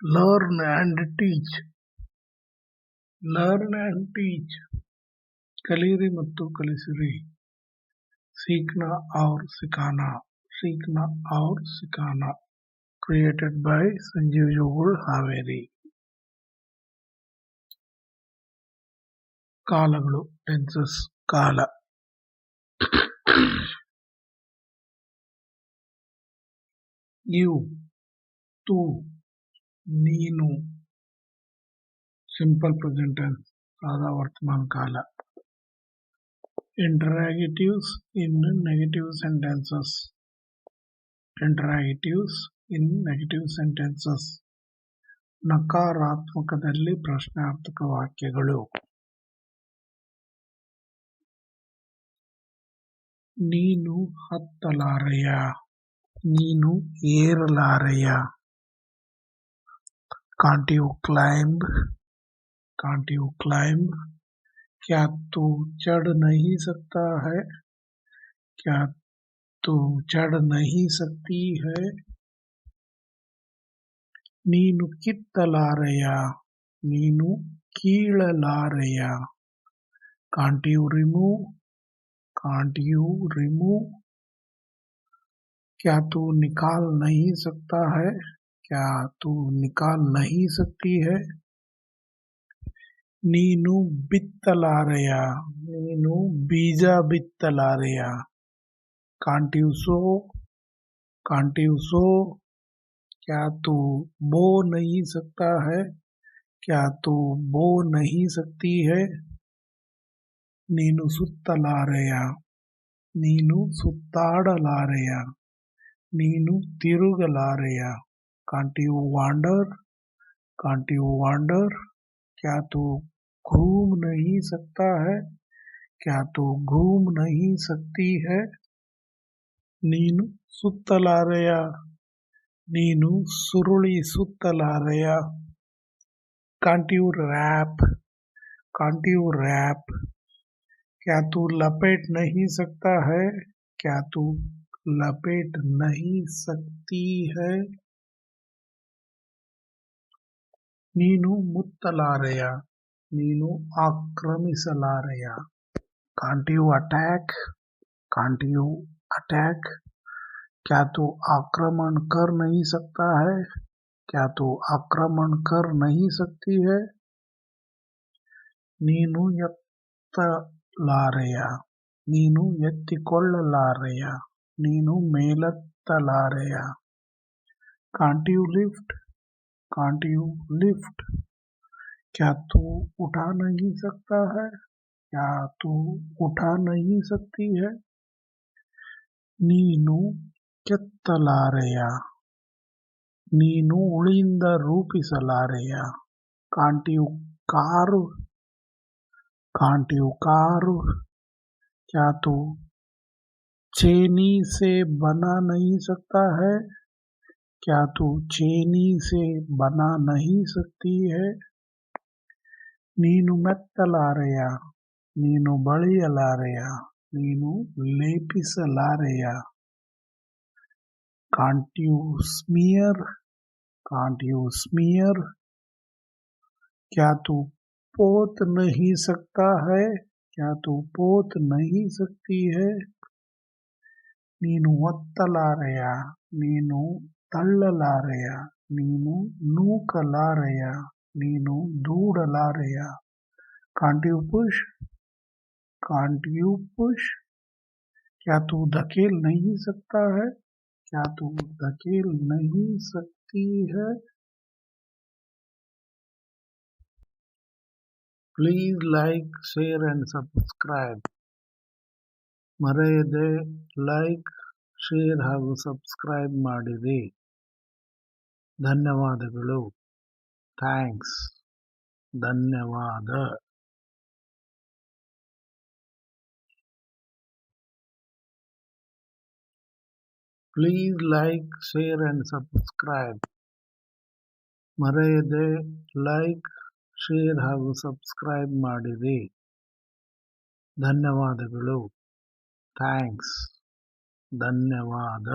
Learn and teach. Learn and teach. ಕಲಿಯಿರಿ ಮತ್ತು ಕಲಿಸಿರಿ. सीखना और सिखाना. सीखना और सिखाना. Created by Sanjeev Jogul Haveri. ಕಾಲಗಳು tenses ಕಾಲ. You, तू, ನೀನು. ಸಿಂಪಲ್ ಪ್ರೆಸೆಂಟ್ ಟೆನ್ಸ್ ಸಾದಾ ವರ್ತಮಾನ ಕಾಲ. Interrogatives in negative sentences. Interrogatives in negative sentences. ನಕಾರಾತ್ಮಕದಲ್ಲಿ ಪ್ರಶ್ನಾರ್ಥಕ ವಾಕ್ಯಗಳು. ನೀನು ಹತ್ತಲಾರೆಯ. ನೀನು ಏರಲಾರೆಯ. Can't you climb? Can't you climb? क्या तू चढ़ नहीं सकता है? क्या तू चढ़ नहीं सकती है? ನೀನು ಕಿತ್ತಲಾರೆಯ. ನೀನು ಕೀಳಲಾರೆಯ. Can't you remove? Can't you remove? क्या तू निकाल नहीं सकता है? क्या तू निकाल नहीं सकती है? ನೀನು ಬಿತ್ತಲಾರೆಯ. ನೀನು ಬೀಜ ಬಿತ್ತಲಾರೆಯ. Can't you sow? Can't you sow? क्या तू बो नहीं सकता है? क्या तू बो नहीं सकती है? ನೀನು ಸುತ್ತಲಾರೆಯ. ನೀನು ಸುತ್ತಾಡಲಾರೆಯ. ನೀನು ತಿರುಗಲಾರೆಯ. Can't you wander? Can't you wander? क्या तू घूम नहीं सकता है? क्या तू घूम नहीं सकती है? ನೀನು ಸುತ್ತಲಾರೆಯ. ನೀನು ಸುರುಳಿ ಸುತ್ತಲಾರೆಯ. Can't you wrap? Can't you wrap? क्या तू लपेट नहीं सकता है? क्या तू लपेट नहीं सकती है? ನೀನು ಮುತ್ತಲಾರೆಯ. ನೀನು ಆಕ್ರಮಿಸಲಾರೆಯ. Can't you attack? Can't you attack? क्या तू आक्रमण कर नहीं सकता है? क्या तू आक्रमण कर नहीं सकती है? ನೀನು ಎತ್ತಲಾರೆಯ. ನೀನು ಎತ್ತಿಕೊಳ್ಳಲಾರೆಯ. ನೀನು ಮೇಲೆತ್ತಲಾರೆಯ. Can't you lift? Can't you lift? क्या तू उठा नहीं सकता है? क्या तू उठा नहीं सकती है? ನೀನು ಕೆತ್ತಲಾರೆಯ. ನೀನು ಉಳಿಯಿಂದ ರೂಪಿಸಲಾರೆಯ. Can't you carve? Can't you carve? क्या तू चेनी से बना नहीं सकता है? क्या तू चेनी से बना नहीं सकती है? ನೀನು ಮೆತ್ತಲಾರೆಯ. ನೀನು ಬಳಿಯಲಾರೆಯ. ನೀನು ಲೇಪಿಸಲಾರೆಯ. Can't you smear? Can't you smear? क्या तू पोत नहीं सकता है? क्या तू पोत नहीं सकती है? ನೀನು ಒತ್ತಲಾರೆಯ. ನೀನು ತಳ್ಳಲಾರೆಯ. ನೀನು ನೂಕಲಾರೆಯ. ನೀನು ದೂಡಲಾರೆಯ. Can't you push? Can't you push? क्या तू धकेल नहीं सकता है? क्या तू धकेल नहीं सकती है? Please like, share and subscribe. ಮರೆಯದೆ ಲೈಕ್, ಶೇರ್ ಹಾಗೂ ಸಬ್ಸ್ಕ್ರೈಬ್ ಮಾಡಿರಿ. ಧನ್ಯವಾದಗಳು. ಥ್ಯಾಂಕ್ಸ್. ಧನ್ಯವಾದ. Please like, share and subscribe. ಮರೆಯದೆ ಲೈಕ್, ಶೇರ್ ಹಾಗೂ ಸಬ್ಸ್ಕ್ರೈಬ್ ಮಾಡಿರಿ. ಧನ್ಯವಾದಗಳು. ಥ್ಯಾಂಕ್ಸ್. ಧನ್ಯವಾದ.